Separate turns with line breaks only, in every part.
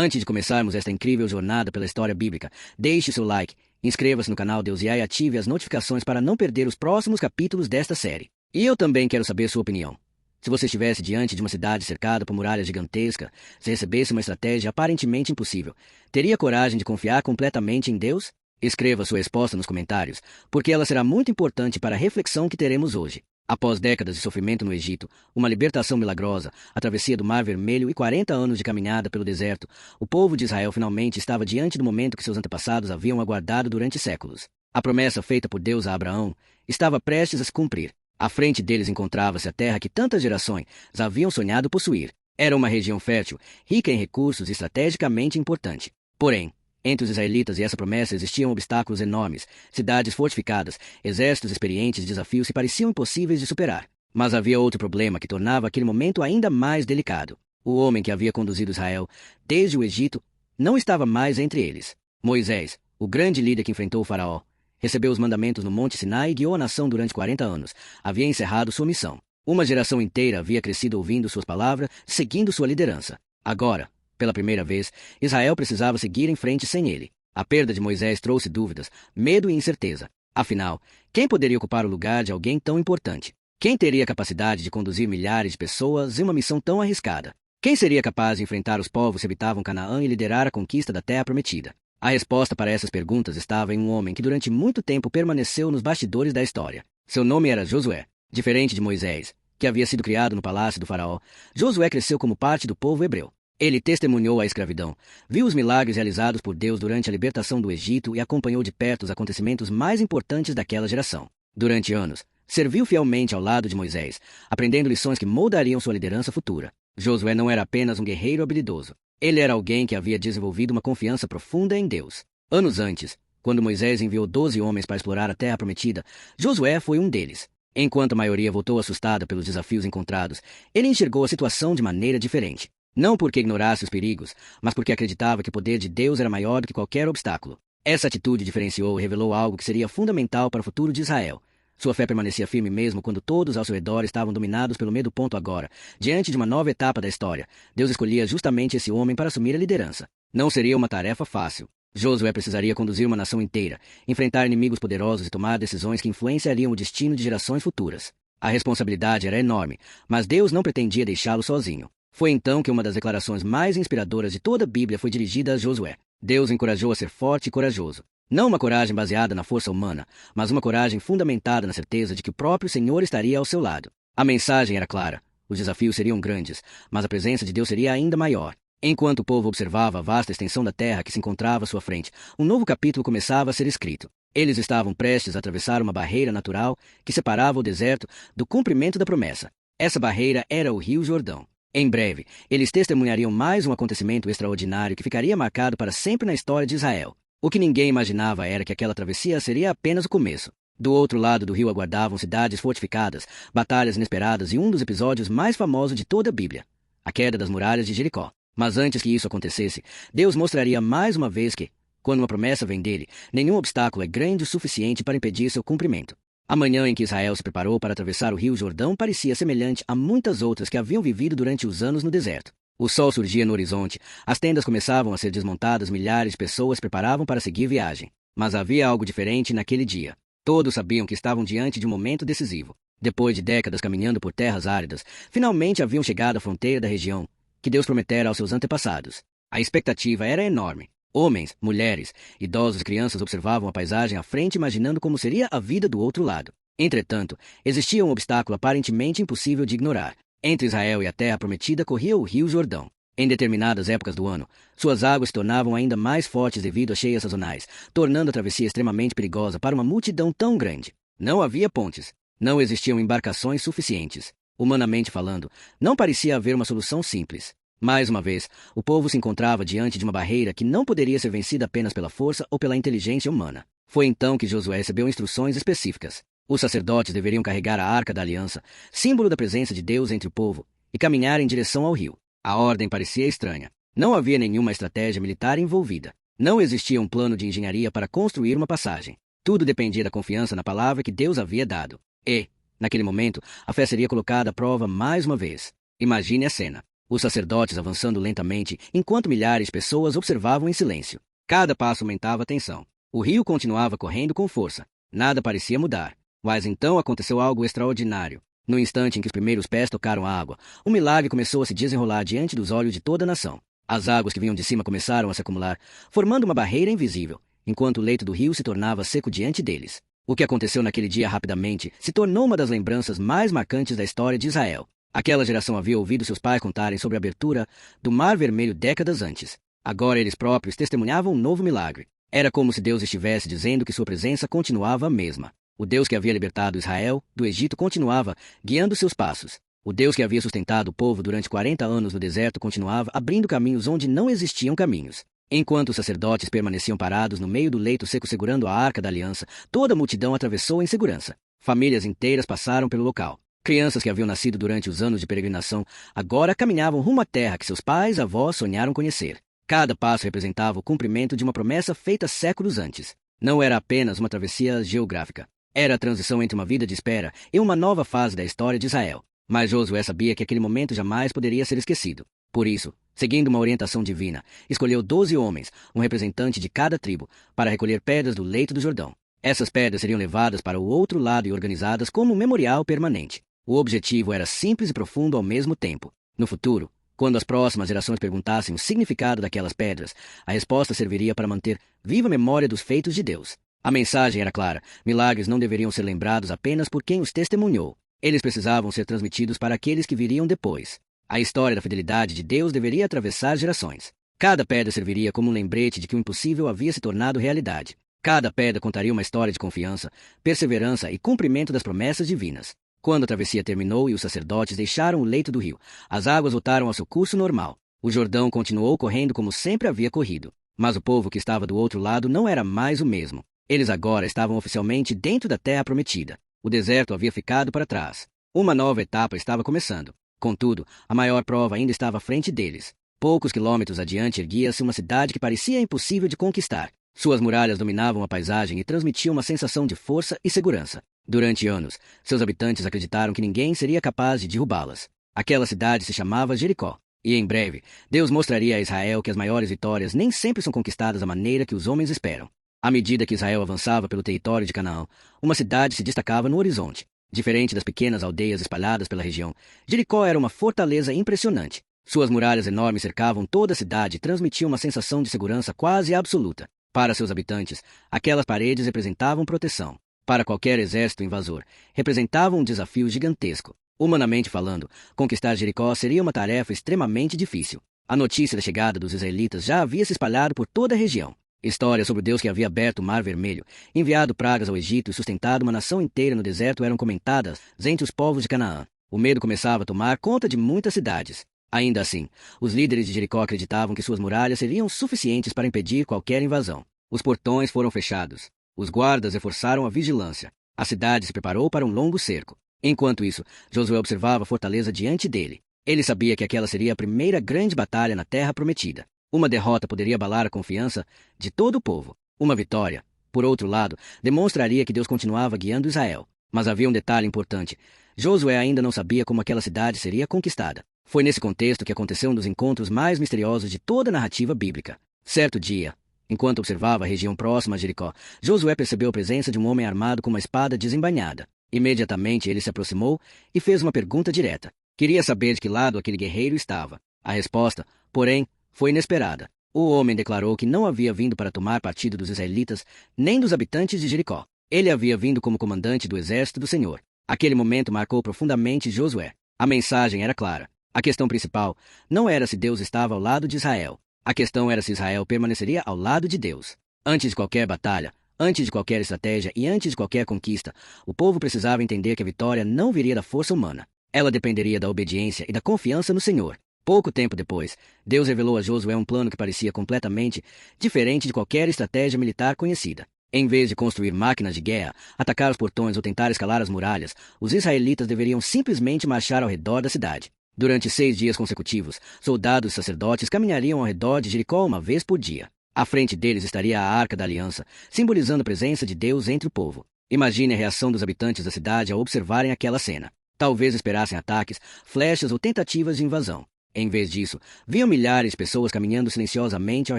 Antes de começarmos esta incrível jornada pela história bíblica, deixe seu like, inscreva-se no canal Deus e ative as notificações para não perder os próximos capítulos desta série. E eu também quero saber sua opinião. Se você estivesse diante de uma cidade cercada por muralhas gigantescas, se recebesse uma estratégia aparentemente impossível, teria coragem de confiar completamente em Deus? Escreva sua resposta nos comentários, porque ela será muito importante para a reflexão que teremos hoje. Após décadas de sofrimento no Egito, uma libertação milagrosa, a travessia do Mar Vermelho e 40 anos de caminhada pelo deserto, o povo de Israel finalmente estava diante do momento que seus antepassados haviam aguardado durante séculos. A promessa feita por Deus a Abraão estava prestes a se cumprir. À frente deles encontrava-se a terra que tantas gerações haviam sonhado possuir. Era uma região fértil, rica em recursos e estrategicamente importante. Porém, entre os israelitas e essa promessa existiam obstáculos enormes, cidades fortificadas, exércitos experientes e desafios que pareciam impossíveis de superar. Mas havia outro problema que tornava aquele momento ainda mais delicado. O homem que havia conduzido Israel desde o Egito não estava mais entre eles. Moisés, o grande líder que enfrentou o faraó, recebeu os mandamentos no Monte Sinai e guiou a nação durante 40 anos. Havia encerrado sua missão. Uma geração inteira havia crescido ouvindo suas palavras, seguindo sua liderança. Agora, pela primeira vez, Israel precisava seguir em frente sem ele. A perda de Moisés trouxe dúvidas, medo e incerteza. Afinal, quem poderia ocupar o lugar de alguém tão importante? Quem teria a capacidade de conduzir milhares de pessoas em uma missão tão arriscada? Quem seria capaz de enfrentar os povos que habitavam Canaã e liderar a conquista da Terra Prometida? A resposta para essas perguntas estava em um homem que durante muito tempo permaneceu nos bastidores da história. Seu nome era Josué. Diferente de Moisés, que havia sido criado no palácio do faraó, Josué cresceu como parte do povo hebreu. Ele testemunhou a escravidão, viu os milagres realizados por Deus durante a libertação do Egito e acompanhou de perto os acontecimentos mais importantes daquela geração. Durante anos, serviu fielmente ao lado de Moisés, aprendendo lições que moldariam sua liderança futura. Josué não era apenas um guerreiro habilidoso. Ele era alguém que havia desenvolvido uma confiança profunda em Deus. Anos antes, quando Moisés enviou 12 homens para explorar a Terra Prometida, Josué foi um deles. Enquanto a maioria voltou assustada pelos desafios encontrados, ele enxergou a situação de maneira diferente. Não porque ignorasse os perigos, mas porque acreditava que o poder de Deus era maior do que qualquer obstáculo. Essa atitude diferenciou e revelou algo que seria fundamental para o futuro de Israel. Sua fé permanecia firme mesmo quando todos ao seu redor estavam dominados pelo medo. Agora, diante de uma nova etapa da história, Deus escolhia justamente esse homem para assumir a liderança. Não seria uma tarefa fácil. Josué precisaria conduzir uma nação inteira, enfrentar inimigos poderosos e tomar decisões que influenciariam o destino de gerações futuras. A responsabilidade era enorme, mas Deus não pretendia deixá-lo sozinho. Foi então que uma das declarações mais inspiradoras de toda a Bíblia foi dirigida a Josué. Deus o encorajou a ser forte e corajoso. Não uma coragem baseada na força humana, mas uma coragem fundamentada na certeza de que o próprio Senhor estaria ao seu lado. A mensagem era clara. Os desafios seriam grandes, mas a presença de Deus seria ainda maior. Enquanto o povo observava a vasta extensão da terra que se encontrava à sua frente, um novo capítulo começava a ser escrito. Eles estavam prestes a atravessar uma barreira natural que separava o deserto do cumprimento da promessa. Essa barreira era o Rio Jordão. Em breve, eles testemunhariam mais um acontecimento extraordinário que ficaria marcado para sempre na história de Israel. O que ninguém imaginava era que aquela travessia seria apenas o começo. Do outro lado do rio aguardavam cidades fortificadas, batalhas inesperadas e um dos episódios mais famosos de toda a Bíblia, a queda das muralhas de Jericó. Mas antes que isso acontecesse, Deus mostraria mais uma vez que, quando uma promessa vem dele, nenhum obstáculo é grande o suficiente para impedir seu cumprimento. A manhã em que Israel se preparou para atravessar o rio Jordão parecia semelhante a muitas outras que haviam vivido durante os anos no deserto. O sol surgia no horizonte, as tendas começavam a ser desmontadas, milhares de pessoas se preparavam para seguir viagem. Mas havia algo diferente naquele dia. Todos sabiam que estavam diante de um momento decisivo. Depois de décadas caminhando por terras áridas, finalmente haviam chegado à fronteira da região que Deus prometera aos seus antepassados. A expectativa era enorme. Homens, mulheres, idosos e crianças observavam a paisagem à frente imaginando como seria a vida do outro lado. Entretanto, existia um obstáculo aparentemente impossível de ignorar. Entre Israel e a Terra Prometida corria o Rio Jordão. Em determinadas épocas do ano, suas águas se tornavam ainda mais fortes devido às cheias sazonais, tornando a travessia extremamente perigosa para uma multidão tão grande. Não havia pontes. Não existiam embarcações suficientes. Humanamente falando, não parecia haver uma solução simples. Mais uma vez, o povo se encontrava diante de uma barreira que não poderia ser vencida apenas pela força ou pela inteligência humana. Foi então que Josué recebeu instruções específicas. Os sacerdotes deveriam carregar a Arca da Aliança, símbolo da presença de Deus entre o povo, e caminhar em direção ao rio. A ordem parecia estranha. Não havia nenhuma estratégia militar envolvida. Não existia um plano de engenharia para construir uma passagem. Tudo dependia da confiança na palavra que Deus havia dado. E, naquele momento, a fé seria colocada à prova mais uma vez. Imagine a cena. os sacerdotes avançando lentamente, enquanto milhares de pessoas observavam em silêncio. Cada passo aumentava a tensão. O rio continuava correndo com força. Nada parecia mudar. Mas então aconteceu algo extraordinário. No instante em que os primeiros pés tocaram a água, um milagre começou a se desenrolar diante dos olhos de toda a nação. As águas que vinham de cima começaram a se acumular, formando uma barreira invisível, enquanto o leito do rio se tornava seco diante deles. O que aconteceu naquele dia rapidamente se tornou uma das lembranças mais marcantes da história de Israel. Aquela geração havia ouvido seus pais contarem sobre a abertura do Mar Vermelho décadas antes. Agora eles próprios testemunhavam um novo milagre. Era como se Deus estivesse dizendo que sua presença continuava a mesma. O Deus que havia libertado Israel do Egito continuava guiando seus passos. O Deus que havia sustentado o povo durante 40 anos no deserto continuava abrindo caminhos onde não existiam caminhos. Enquanto os sacerdotes permaneciam parados no meio do leito seco segurando a Arca da Aliança, toda a multidão atravessou em segurança. Famílias inteiras passaram pelo local. Crianças que haviam nascido durante os anos de peregrinação agora caminhavam rumo à terra que seus pais e avós sonharam conhecer. Cada passo representava o cumprimento de uma promessa feita séculos antes. Não era apenas uma travessia geográfica. Era a transição entre uma vida de espera e uma nova fase da história de Israel. Mas Josué sabia que aquele momento jamais poderia ser esquecido. Por isso, seguindo uma orientação divina, escolheu 12 homens, um representante de cada tribo, para recolher pedras do leito do Jordão. Essas pedras seriam levadas para o outro lado e organizadas como um memorial permanente. O objetivo era simples e profundo ao mesmo tempo. No futuro, quando as próximas gerações perguntassem o significado daquelas pedras, a resposta serviria para manter viva a memória dos feitos de Deus. A mensagem era clara: milagres não deveriam ser lembrados apenas por quem os testemunhou. Eles precisavam ser transmitidos para aqueles que viriam depois. A história da fidelidade de Deus deveria atravessar gerações. Cada pedra serviria como um lembrete de que o impossível havia se tornado realidade. Cada pedra contaria uma história de confiança, perseverança e cumprimento das promessas divinas. Quando a travessia terminou e os sacerdotes deixaram o leito do rio, as águas voltaram ao seu curso normal. O Jordão continuou correndo como sempre havia corrido. Mas o povo que estava do outro lado não era mais o mesmo. Eles agora estavam oficialmente dentro da terra prometida. O deserto havia ficado para trás. Uma nova etapa estava começando. Contudo, a maior prova ainda estava à frente deles. Poucos quilômetros adiante erguia-se uma cidade que parecia impossível de conquistar. Suas muralhas dominavam a paisagem e transmitiam uma sensação de força e segurança. Durante anos, seus habitantes acreditaram que ninguém seria capaz de derrubá-las. Aquela cidade se chamava Jericó. E em breve, Deus mostraria a Israel que as maiores vitórias nem sempre são conquistadas da maneira que os homens esperam. À medida que Israel avançava pelo território de Canaã, uma cidade se destacava no horizonte. Diferente das pequenas aldeias espalhadas pela região, Jericó era uma fortaleza impressionante. Suas muralhas enormes cercavam toda a cidade e transmitiam uma sensação de segurança quase absoluta. Para seus habitantes, aquelas paredes representavam proteção. Para qualquer exército invasor, representavam um desafio gigantesco. Humanamente falando, conquistar Jericó seria uma tarefa extremamente difícil. A notícia da chegada dos israelitas já havia se espalhado por toda a região. Histórias sobre o Deus que havia aberto o Mar Vermelho, enviado pragas ao Egito e sustentado uma nação inteira no deserto eram comentadas entre os povos de Canaã. O medo começava a tomar conta de muitas cidades. Ainda assim, os líderes de Jericó acreditavam que suas muralhas seriam suficientes para impedir qualquer invasão. Os portões foram fechados. Os guardas reforçaram a vigilância. A cidade se preparou para um longo cerco. Enquanto isso, Josué observava a fortaleza diante dele. Ele sabia que aquela seria a primeira grande batalha na Terra Prometida. Uma derrota poderia abalar a confiança de todo o povo. Uma vitória, por outro lado, demonstraria que Deus continuava guiando Israel. Mas havia um detalhe importante. Josué ainda não sabia como aquela cidade seria conquistada. Foi nesse contexto que aconteceu um dos encontros mais misteriosos de toda a narrativa bíblica. Certo dia, enquanto observava a região próxima a Jericó, Josué percebeu a presença de um homem armado com uma espada desembainhada. Imediatamente ele se aproximou e fez uma pergunta direta. Queria saber de que lado aquele guerreiro estava. A resposta, porém, foi inesperada. O homem declarou que não havia vindo para tomar partido dos israelitas nem dos habitantes de Jericó. Ele havia vindo como comandante do exército do Senhor. Aquele momento marcou profundamente Josué. A mensagem era clara. A questão principal não era se Deus estava ao lado de Israel. A questão era se Israel permaneceria ao lado de Deus. Antes de qualquer batalha, antes de qualquer estratégia e antes de qualquer conquista, o povo precisava entender que a vitória não viria da força humana. Ela dependeria da obediência e da confiança no Senhor. Pouco tempo depois, Deus revelou a Josué um plano que parecia completamente diferente de qualquer estratégia militar conhecida. Em vez de construir máquinas de guerra, atacar os portões ou tentar escalar as muralhas, os israelitas deveriam simplesmente marchar ao redor da cidade. Durante 6 dias consecutivos, soldados e sacerdotes caminhariam ao redor de Jericó uma vez por dia. À frente deles estaria a Arca da Aliança, simbolizando a presença de Deus entre o povo. Imagine a reação dos habitantes da cidade ao observarem aquela cena. Talvez esperassem ataques, flechas ou tentativas de invasão. Em vez disso, viam milhares de pessoas caminhando silenciosamente ao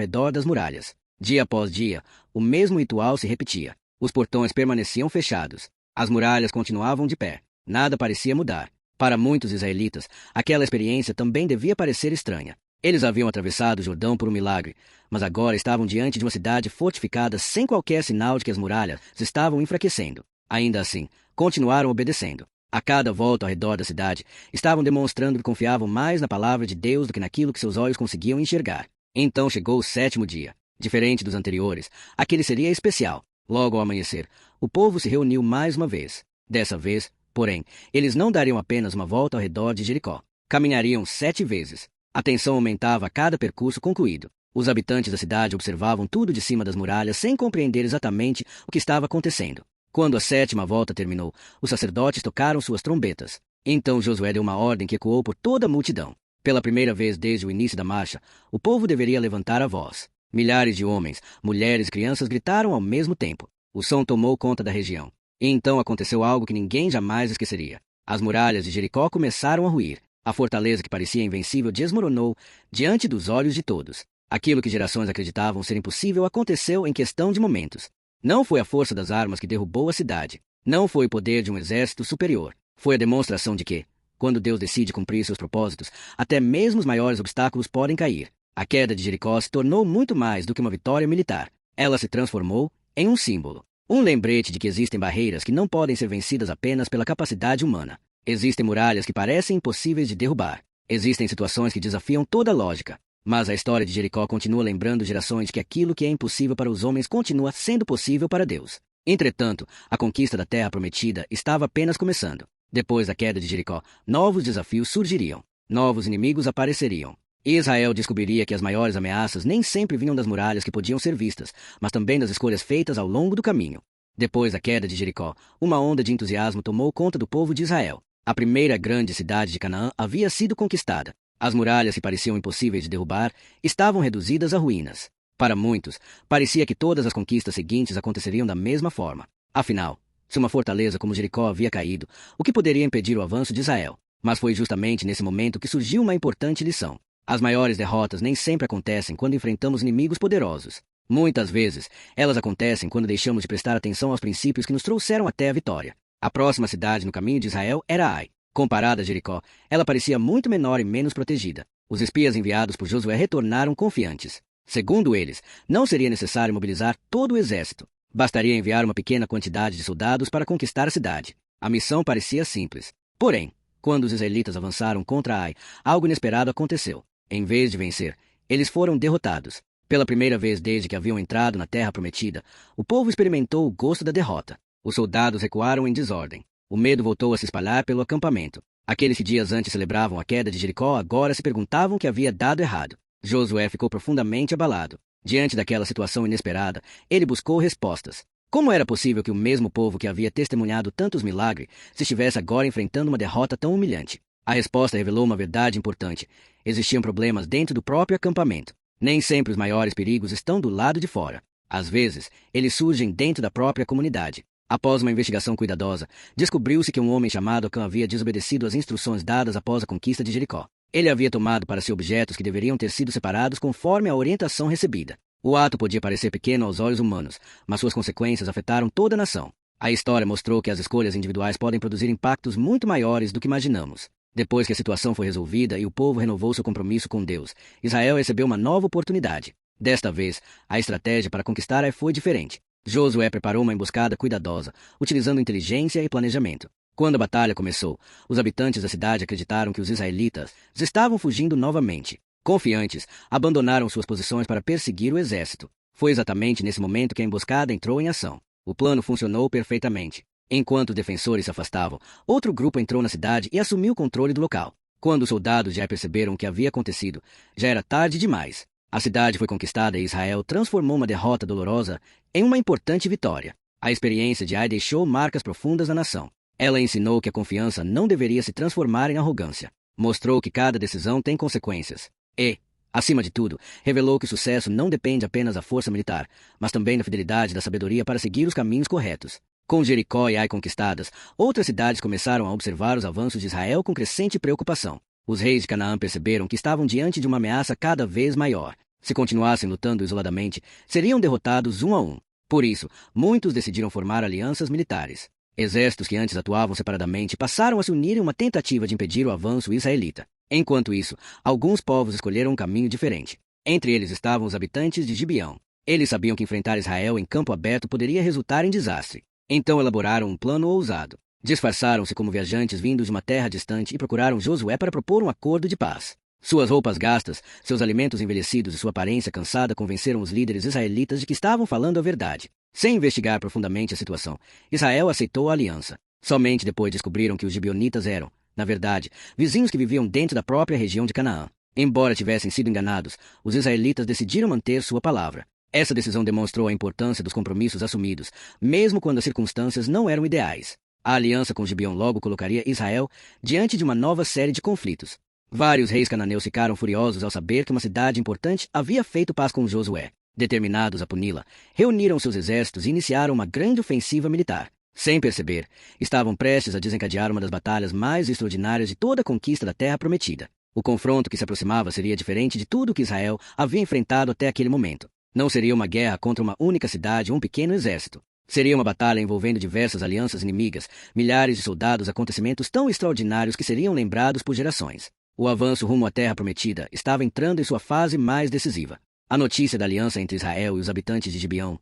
redor das muralhas. Dia após dia, o mesmo ritual se repetia. Os portões permaneciam fechados. As muralhas continuavam de pé. Nada parecia mudar. Para muitos israelitas, aquela experiência também devia parecer estranha. Eles haviam atravessado o Jordão por um milagre, mas agora estavam diante de uma cidade fortificada sem qualquer sinal de que as muralhas se estavam enfraquecendo. Ainda assim, continuaram obedecendo. A cada volta ao redor da cidade, estavam demonstrando que confiavam mais na palavra de Deus do que naquilo que seus olhos conseguiam enxergar. Então chegou o 7º dia. Diferente dos anteriores, aquele seria especial. Logo ao amanhecer, o povo se reuniu mais uma vez. Dessa vez, porém, eles não dariam apenas uma volta ao redor de Jericó. Caminhariam 7 vezes. A tensão aumentava a cada percurso concluído. Os habitantes da cidade observavam tudo de cima das muralhas sem compreender exatamente o que estava acontecendo. Quando a 7ª volta terminou, os sacerdotes tocaram suas trombetas. Então Josué deu uma ordem que ecoou por toda a multidão. Pela primeira vez desde o início da marcha, o povo deveria levantar a voz. Milhares de homens, mulheres e crianças gritaram ao mesmo tempo. O som tomou conta da região. E então aconteceu algo que ninguém jamais esqueceria. As muralhas de Jericó começaram a ruir. A fortaleza que parecia invencível desmoronou diante dos olhos de todos. Aquilo que gerações acreditavam ser impossível aconteceu em questão de momentos. Não foi a força das armas que derrubou a cidade. Não foi o poder de um exército superior. Foi a demonstração de que, quando Deus decide cumprir seus propósitos, até mesmo os maiores obstáculos podem cair. A queda de Jericó se tornou muito mais do que uma vitória militar. Ela se transformou em um símbolo. Um lembrete de que existem barreiras que não podem ser vencidas apenas pela capacidade humana. Existem muralhas que parecem impossíveis de derrubar. Existem situações que desafiam toda a lógica. Mas a história de Jericó continua lembrando gerações de que aquilo que é impossível para os homens continua sendo possível para Deus. Entretanto, a conquista da terra prometida estava apenas começando. Depois da queda de Jericó, novos desafios surgiriam. Novos inimigos apareceriam. Israel descobriria que as maiores ameaças nem sempre vinham das muralhas que podiam ser vistas, mas também das escolhas feitas ao longo do caminho. Depois da queda de Jericó, uma onda de entusiasmo tomou conta do povo de Israel. A primeira grande cidade de Canaã havia sido conquistada. As muralhas que pareciam impossíveis de derrubar estavam reduzidas a ruínas. Para muitos, parecia que todas as conquistas seguintes aconteceriam da mesma forma. Afinal, se uma fortaleza como Jericó havia caído, o que poderia impedir o avanço de Israel? Mas foi justamente nesse momento que surgiu uma importante lição. As maiores derrotas nem sempre acontecem quando enfrentamos inimigos poderosos. Muitas vezes, elas acontecem quando deixamos de prestar atenção aos princípios que nos trouxeram até a vitória. A próxima cidade no caminho de Israel era Ai. Comparada a Jericó, ela parecia muito menor e menos protegida. Os espias enviados por Josué retornaram confiantes. Segundo eles, não seria necessário mobilizar todo o exército. Bastaria enviar uma pequena quantidade de soldados para conquistar a cidade. A missão parecia simples. Porém, quando os israelitas avançaram contra Ai, algo inesperado aconteceu. Em vez de vencer, eles foram derrotados. Pela primeira vez desde que haviam entrado na terra prometida, o povo experimentou o gosto da derrota. Os soldados recuaram em desordem. O medo voltou a se espalhar pelo acampamento. Aqueles que dias antes celebravam a queda de Jericó agora se perguntavam o que havia dado errado. Josué ficou profundamente abalado. Diante daquela situação inesperada, ele buscou respostas. Como era possível que o mesmo povo que havia testemunhado tantos milagres se estivesse agora enfrentando uma derrota tão humilhante? A resposta revelou uma verdade importante. Existiam problemas dentro do próprio acampamento. Nem sempre os maiores perigos estão do lado de fora. Às vezes, eles surgem dentro da própria comunidade. Após uma investigação cuidadosa, descobriu-se que um homem chamado Acã havia desobedecido às instruções dadas após a conquista de Jericó. Ele havia tomado para si objetos que deveriam ter sido separados conforme a orientação recebida. O ato podia parecer pequeno aos olhos humanos, mas suas consequências afetaram toda a nação. A história mostrou que as escolhas individuais podem produzir impactos muito maiores do que imaginamos. Depois que a situação foi resolvida e o povo renovou seu compromisso com Deus, Israel recebeu uma nova oportunidade. Desta vez, a estratégia para conquistar Ai foi diferente. Josué preparou uma emboscada cuidadosa, utilizando inteligência e planejamento. Quando a batalha começou, os habitantes da cidade acreditaram que os israelitas estavam fugindo novamente. Confiantes, abandonaram suas posições para perseguir o exército. Foi exatamente nesse momento que a emboscada entrou em ação. O plano funcionou perfeitamente. Enquanto os defensores se afastavam, outro grupo entrou na cidade e assumiu o controle do local. Quando os soldados já perceberam o que havia acontecido, já era tarde demais. A cidade foi conquistada e Israel transformou uma derrota dolorosa em uma importante vitória. A experiência de Ai deixou marcas profundas na nação. Ela ensinou que a confiança não deveria se transformar em arrogância. Mostrou que cada decisão tem consequências. E, acima de tudo, revelou que o sucesso não depende apenas da força militar, mas também da fidelidade e da sabedoria para seguir os caminhos corretos. Com Jericó e Ai conquistadas, outras cidades começaram a observar os avanços de Israel com crescente preocupação. Os reis de Canaã perceberam que estavam diante de uma ameaça cada vez maior. Se continuassem lutando isoladamente, seriam derrotados um a um. Por isso, muitos decidiram formar alianças militares. Exércitos que antes atuavam separadamente passaram a se unir em uma tentativa de impedir o avanço israelita. Enquanto isso, alguns povos escolheram um caminho diferente. Entre eles estavam os habitantes de Gibeão. Eles sabiam que enfrentar Israel em campo aberto poderia resultar em desastre. Então elaboraram um plano ousado. Disfarçaram-se como viajantes vindos de uma terra distante e procuraram Josué para propor um acordo de paz. Suas roupas gastas, seus alimentos envelhecidos e sua aparência cansada convenceram os líderes israelitas de que estavam falando a verdade. Sem investigar profundamente a situação, Israel aceitou a aliança. Somente depois descobriram que os gibeonitas eram, na verdade, vizinhos que viviam dentro da própria região de Canaã. Embora tivessem sido enganados, os israelitas decidiram manter sua palavra. Essa decisão demonstrou a importância dos compromissos assumidos, mesmo quando as circunstâncias não eram ideais. A aliança com Gibeão logo colocaria Israel diante de uma nova série de conflitos. Vários reis cananeus ficaram furiosos ao saber que uma cidade importante havia feito paz com Josué. Determinados a puni-la, reuniram seus exércitos e iniciaram uma grande ofensiva militar. Sem perceber, estavam prestes a desencadear uma das batalhas mais extraordinárias de toda a conquista da Terra Prometida. O confronto que se aproximava seria diferente de tudo que Israel havia enfrentado até aquele momento. Não seria uma guerra contra uma única cidade ou um pequeno exército. Seria uma batalha envolvendo diversas alianças inimigas, milhares de soldados, acontecimentos tão extraordinários que seriam lembrados por gerações. O avanço rumo à Terra Prometida estava entrando em sua fase mais decisiva. A notícia da aliança entre Israel e os habitantes de Gibeão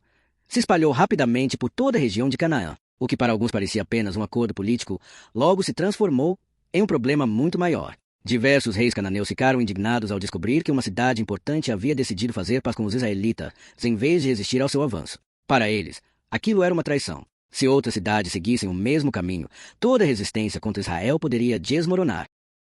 se espalhou rapidamente por toda a região de Canaã. O que para alguns parecia apenas um acordo político, logo se transformou em um problema muito maior. Diversos reis cananeus ficaram indignados ao descobrir que uma cidade importante havia decidido fazer paz com os israelitas, em vez de resistir ao seu avanço. Para eles, aquilo era uma traição. Se outras cidades seguissem o mesmo caminho, toda resistência contra Israel poderia desmoronar.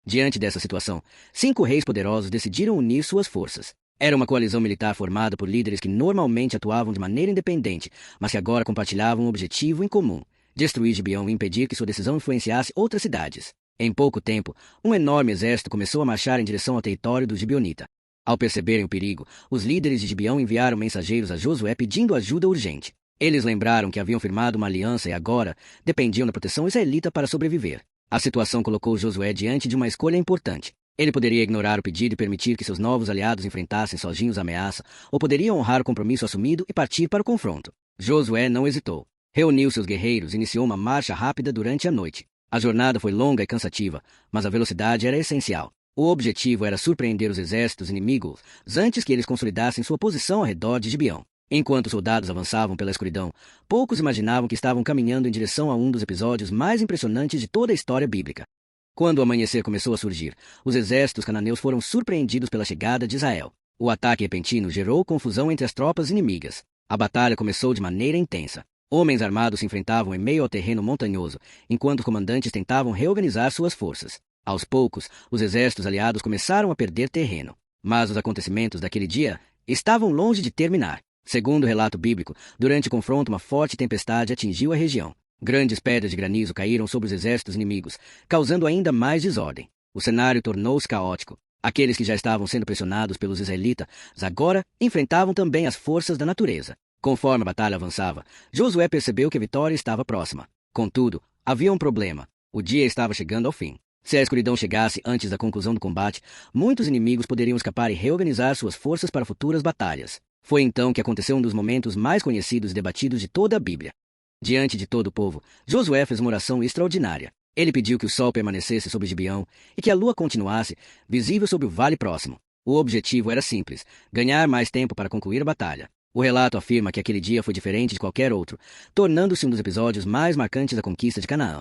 Diante dessa situação, 5 reis poderosos decidiram unir suas forças. Era uma coalizão militar formada por líderes que normalmente atuavam de maneira independente, mas que agora compartilhavam um objetivo em comum: destruir Gibeão e impedir que sua decisão influenciasse outras cidades. Em pouco tempo, um enorme exército começou a marchar em direção ao território dos gibeonitas. Ao perceberem o perigo, os líderes de Gibeão enviaram mensageiros a Josué pedindo ajuda urgente. Eles lembraram que haviam firmado uma aliança e agora dependiam da proteção israelita para sobreviver. A situação colocou Josué diante de uma escolha importante. Ele poderia ignorar o pedido e permitir que seus novos aliados enfrentassem sozinhos a ameaça, ou poderia honrar o compromisso assumido e partir para o confronto. Josué não hesitou. Reuniu seus guerreiros e iniciou uma marcha rápida durante a noite. A jornada foi longa e cansativa, mas a velocidade era essencial. O objetivo era surpreender os exércitos inimigos antes que eles consolidassem sua posição ao redor de Gibeão. Enquanto os soldados avançavam pela escuridão, poucos imaginavam que estavam caminhando em direção a um dos episódios mais impressionantes de toda a história bíblica. Quando o amanhecer começou a surgir, os exércitos cananeus foram surpreendidos pela chegada de Israel. O ataque repentino gerou confusão entre as tropas inimigas. A batalha começou de maneira intensa. Homens armados se enfrentavam em meio ao terreno montanhoso, enquanto os comandantes tentavam reorganizar suas forças. Aos poucos, os exércitos aliados começaram a perder terreno. Mas os acontecimentos daquele dia estavam longe de terminar. Segundo o relato bíblico, durante o confronto uma forte tempestade atingiu a região. Grandes pedras de granizo caíram sobre os exércitos inimigos, causando ainda mais desordem. O cenário tornou-se caótico. Aqueles que já estavam sendo pressionados pelos israelitas agora enfrentavam também as forças da natureza. Conforme a batalha avançava, Josué percebeu que a vitória estava próxima. Contudo, havia um problema. O dia estava chegando ao fim. Se a escuridão chegasse antes da conclusão do combate, muitos inimigos poderiam escapar e reorganizar suas forças para futuras batalhas. Foi então que aconteceu um dos momentos mais conhecidos e debatidos de toda a Bíblia. Diante de todo o povo, Josué fez uma oração extraordinária. Ele pediu que o sol permanecesse sobre Gibeão e que a lua continuasse visível sobre o vale próximo. O objetivo era simples: ganhar mais tempo para concluir a batalha. O relato afirma que aquele dia foi diferente de qualquer outro, tornando-se um dos episódios mais marcantes da conquista de Canaã.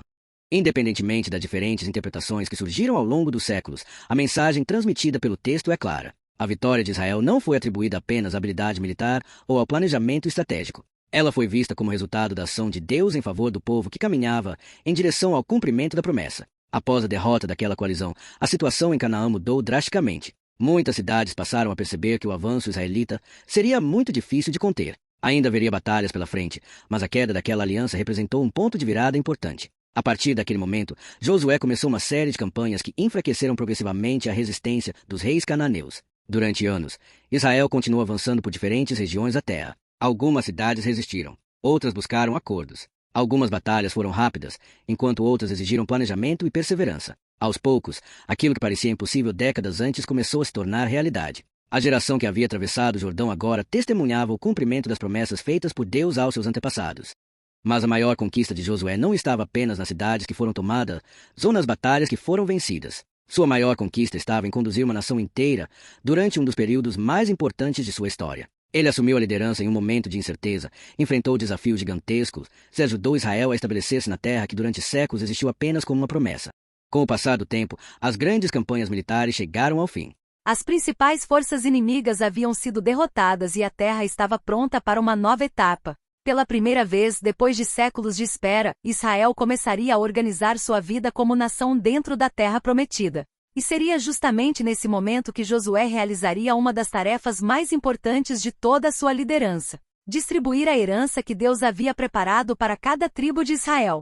Independentemente das diferentes interpretações que surgiram ao longo dos séculos, a mensagem transmitida pelo texto é clara. A vitória de Israel não foi atribuída apenas à habilidade militar ou ao planejamento estratégico. Ela foi vista como resultado da ação de Deus em favor do povo que caminhava em direção ao cumprimento da promessa. Após a derrota daquela coalizão, a situação em Canaã mudou drasticamente. Muitas cidades passaram a perceber que o avanço israelita seria muito difícil de conter. Ainda haveria batalhas pela frente, mas a queda daquela aliança representou um ponto de virada importante. A partir daquele momento, Josué começou uma série de campanhas que enfraqueceram progressivamente a resistência dos reis cananeus. Durante anos, Israel continuou avançando por diferentes regiões da terra. Algumas cidades resistiram, outras buscaram acordos. Algumas batalhas foram rápidas, enquanto outras exigiram planejamento e perseverança. Aos poucos, aquilo que parecia impossível décadas antes começou a se tornar realidade. A geração que havia atravessado o Jordão agora testemunhava o cumprimento das promessas feitas por Deus aos seus antepassados. Mas a maior conquista de Josué não estava apenas nas cidades que foram tomadas ou nas batalhas que foram vencidas. Sua maior conquista estava em conduzir uma nação inteira durante um dos períodos mais importantes de sua história. Ele assumiu a liderança em um momento de incerteza, enfrentou desafios gigantescos, e ajudou Israel a estabelecer-se na terra que durante séculos existiu apenas como uma promessa. Com o passar do tempo, as grandes campanhas militares chegaram ao fim.
As principais forças inimigas haviam sido derrotadas e a terra estava pronta para uma nova etapa. Pela primeira vez, depois de séculos de espera, Israel começaria a organizar sua vida como nação dentro da terra prometida. E seria justamente nesse momento que Josué realizaria uma das tarefas mais importantes de toda a sua liderança: distribuir a herança que Deus havia preparado para cada tribo de Israel.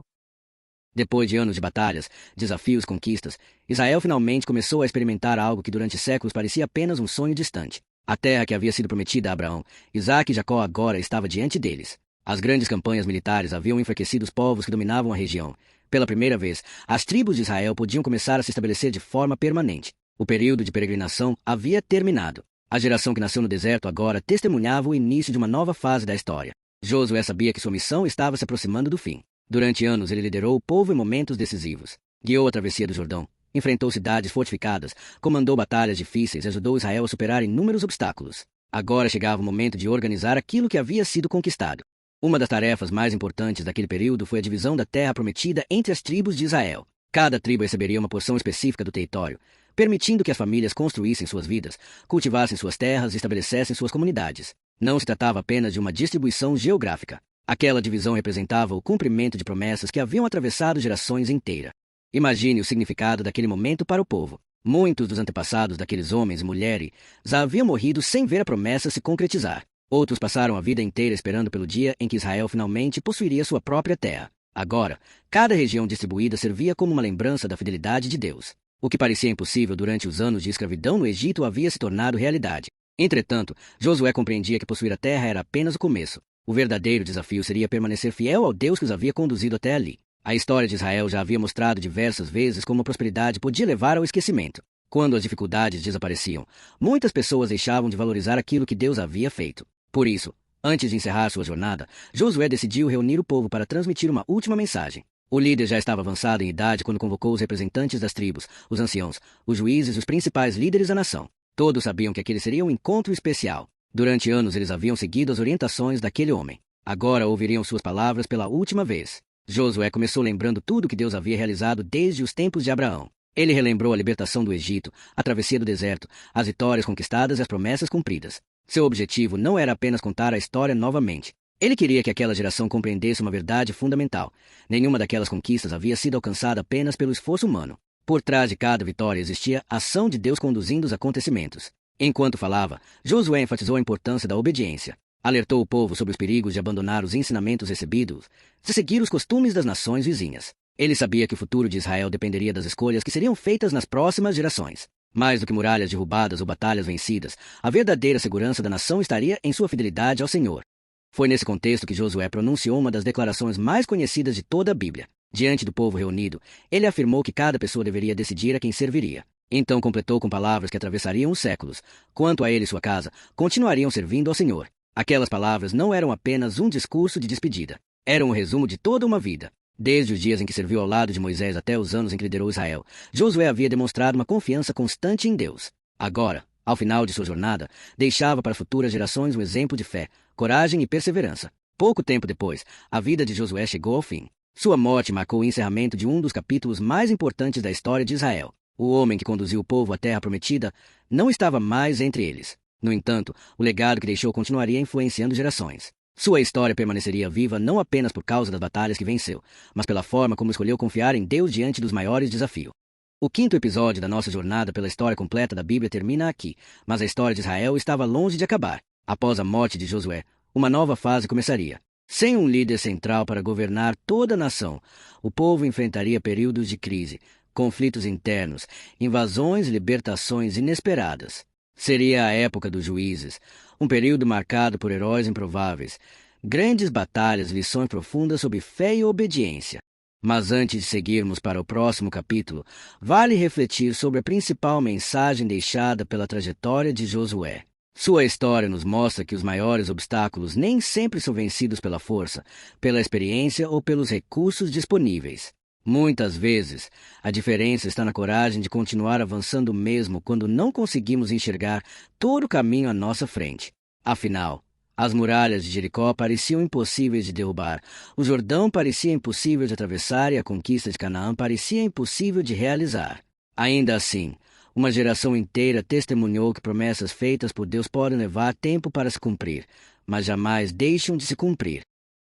Depois de anos de batalhas, desafios e conquistas, Israel finalmente começou a experimentar algo que durante séculos parecia apenas um sonho distante. A terra que havia sido prometida a Abraão, Isaque e Jacó agora estava diante deles. As grandes campanhas militares haviam enfraquecido os povos que dominavam a região. Pela primeira vez, as tribos de Israel podiam começar a se estabelecer de forma permanente. O período de peregrinação havia terminado. A geração que nasceu no deserto agora testemunhava o início de uma nova fase da história. Josué sabia que sua missão estava se aproximando do fim. Durante anos, ele liderou o povo em momentos decisivos. Guiou a travessia do Jordão, enfrentou cidades fortificadas, comandou batalhas difíceis e ajudou Israel a superar inúmeros obstáculos. Agora chegava o momento de organizar aquilo que havia sido conquistado. Uma das tarefas mais importantes daquele período foi a divisão da terra prometida entre as tribos de Israel. Cada tribo receberia uma porção específica do território, permitindo que as famílias construíssem suas vidas, cultivassem suas terras e estabelecessem suas comunidades. Não se tratava apenas de uma distribuição geográfica. Aquela divisão representava o cumprimento de promessas que haviam atravessado gerações inteiras. Imagine o significado daquele momento para o povo. Muitos dos antepassados daqueles homens e mulheres já haviam morrido sem ver a promessa se concretizar. Outros passaram a vida inteira esperando pelo dia em que Israel finalmente possuiria sua própria terra. Agora, cada região distribuída servia como uma lembrança da fidelidade de Deus. O que parecia impossível durante os anos de escravidão no Egito havia se tornado realidade. Entretanto, Josué compreendia que possuir a terra era apenas o começo. O verdadeiro desafio seria permanecer fiel ao Deus que os havia conduzido até ali. A história de Israel já havia mostrado diversas vezes como a prosperidade podia levar ao esquecimento. Quando as dificuldades desapareciam, muitas pessoas deixavam de valorizar aquilo que Deus havia feito. Por isso, antes de encerrar sua jornada, Josué decidiu reunir o povo para transmitir uma última mensagem. O líder já estava avançado em idade quando convocou os representantes das tribos, os anciãos, os juízes e os principais líderes da nação. Todos sabiam que aquele seria um encontro especial. Durante anos eles haviam seguido as orientações daquele homem. Agora ouviriam suas palavras pela última vez. Josué começou lembrando tudo que Deus havia realizado desde os tempos de Abraão. Ele relembrou a libertação do Egito, a travessia do deserto, as vitórias conquistadas e as promessas cumpridas. Seu objetivo não era apenas contar a história novamente. Ele queria que aquela geração compreendesse uma verdade fundamental. Nenhuma daquelas conquistas havia sido alcançada apenas pelo esforço humano. Por trás de cada vitória existia a ação de Deus conduzindo os acontecimentos. Enquanto falava, Josué enfatizou a importância da obediência. Alertou o povo sobre os perigos de abandonar os ensinamentos recebidos e seguir os costumes das nações vizinhas. Ele sabia que o futuro de Israel dependeria das escolhas que seriam feitas nas próximas gerações. Mais do que muralhas derrubadas ou batalhas vencidas, a verdadeira segurança da nação estaria em sua fidelidade ao Senhor. Foi nesse contexto que Josué pronunciou uma das declarações mais conhecidas de toda a Bíblia. Diante do povo reunido, ele afirmou que cada pessoa deveria decidir a quem serviria. Então completou com palavras que atravessariam os séculos. Quanto a ele e sua casa, continuariam servindo ao Senhor. Aquelas palavras não eram apenas um discurso de despedida. Eram um resumo de toda uma vida. Desde os dias em que serviu ao lado de Moisés até os anos em que liderou Israel, Josué havia demonstrado uma confiança constante em Deus. Agora, ao final de sua jornada, deixava para futuras gerações um exemplo de fé, coragem e perseverança. Pouco tempo depois, a vida de Josué chegou ao fim. Sua morte marcou o encerramento de um dos capítulos mais importantes da história de Israel. O homem que conduziu o povo à terra prometida não estava mais entre eles. No entanto, o legado que deixou continuaria influenciando gerações. Sua história permaneceria viva não apenas por causa das batalhas que venceu, mas pela forma como escolheu confiar em Deus diante dos maiores desafios. O quinto episódio da nossa jornada pela história completa da Bíblia termina aqui, mas a história de Israel estava longe de acabar. Após a morte de Josué, uma nova fase começaria. Sem um líder central para governar toda a nação, o povo enfrentaria períodos de crise, conflitos internos, invasões e libertações inesperadas. Seria a época dos juízes, um período marcado por heróis improváveis, grandes batalhas e lições profundas sobre fé e obediência. Mas antes de seguirmos para o próximo capítulo, vale refletir sobre a principal mensagem deixada pela trajetória de Josué. Sua história nos mostra que os maiores obstáculos nem sempre são vencidos pela força, pela experiência ou pelos recursos disponíveis. Muitas vezes, a diferença está na coragem de continuar avançando mesmo quando não conseguimos enxergar todo o caminho à nossa frente. Afinal, as muralhas de Jericó pareciam impossíveis de derrubar, o Jordão parecia impossível de atravessar e a conquista de Canaã parecia impossível de realizar. Ainda assim, uma geração inteira testemunhou que promessas feitas por Deus podem levar tempo para se cumprir, mas jamais deixam de se cumprir.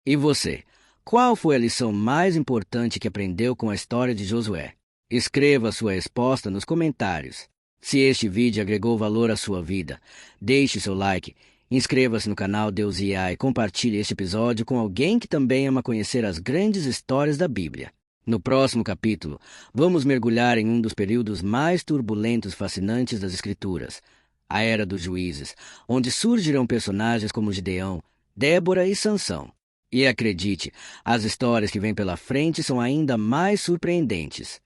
E você? Qual foi a lição mais importante que aprendeu com a história de Josué? Escreva sua resposta nos comentários. Se este vídeo agregou valor à sua vida, deixe seu like, inscreva-se no canal Deus IA e compartilhe este episódio com alguém que também ama conhecer as grandes histórias da Bíblia. No próximo capítulo, vamos mergulhar em um dos períodos mais turbulentos e fascinantes das Escrituras, a Era dos Juízes, onde surgirão personagens como Gideão, Débora e Sansão. E acredite, as histórias que vêm pela frente são ainda mais surpreendentes.